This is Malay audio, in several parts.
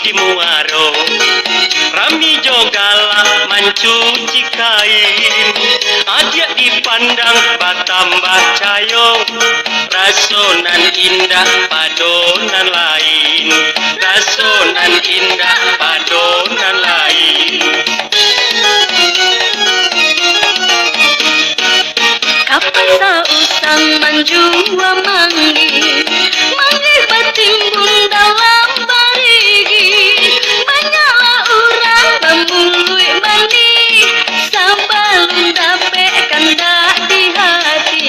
di Muaro. Rami jogala mencuci kain, adia dipandang batambah cayo. Rasonan indah padonan lain, rasonan indah padonan lain. Kapan sausang manjua manggi, manggi batimbun dalam barigi. Banyaklah orang bambului mani, sabalun dape kandak di hati,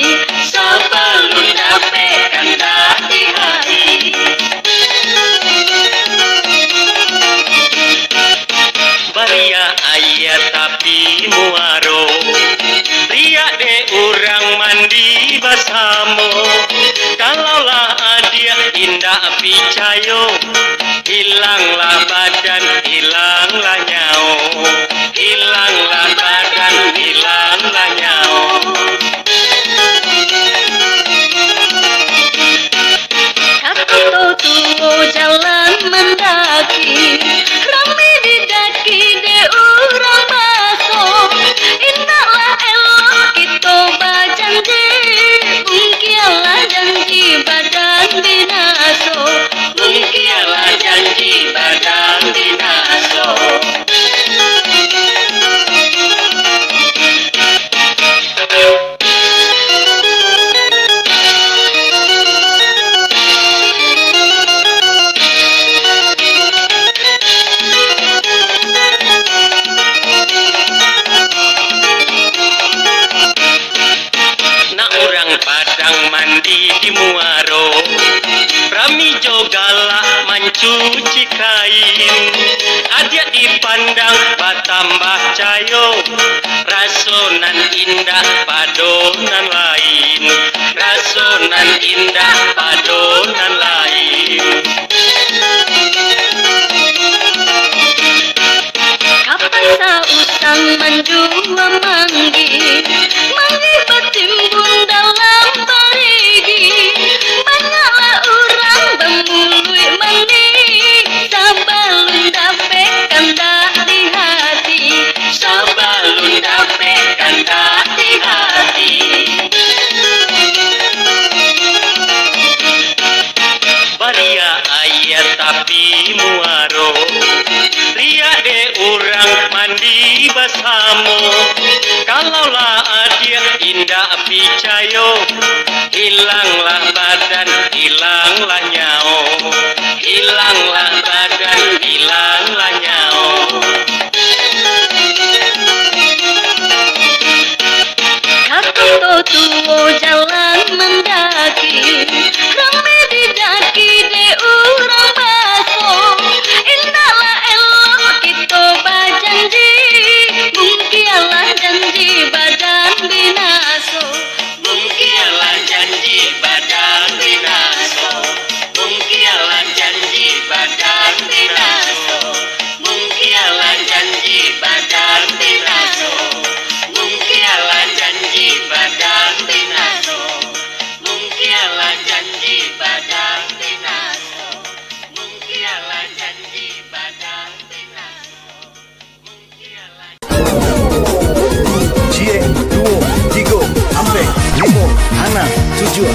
sabalun dape kandak di hati. Baria ayat tapi Muaro, ria de urang mandi basamo. Kalaulah adia indah picayo, hilanglah badan, hilanglah nyao, hilanglah badan, hilanglah nyao. Kakak tuo jalan mendaki, rame didaki de urang masuk. Indahlah elok kita bajanji, mungkialah janji badan binaso, Mungkialah janji badan binaso. Nak orang Padang mandi di Muaro, Rami jogala mencuci kain, adia dipandang batambah cayo. Rasonan indah padonan lain, rasonan indah padonan lain. kapan sausang manjua manggi, manggi batimbun dalam barigi. Banyaklah orang bambului mani, sabalun dape kandak di hati, Sabalun dape kandak di hati. Baria ayat tapi Muaro, ria de urang mandi basamo. Kalaulah adia indah picayo, hilanglah badan, hilanglah nyao, hilanglah badan, hilanglah nyao. kakak tuo jalan mendaki, rame didaki de urang masuk. Indahlah elok kita bajanji, mungkialah janji badan binaso, Mungkialah janji badan binaso, mungkialah janji badan binaso, mungkialah janji badan binaso, mungkialah janji badan binaso, mungkialah janji badan binaso, mungkialah janji badan binaso, mungkialah. Cie, 2, 3, 4, 5, 6, 7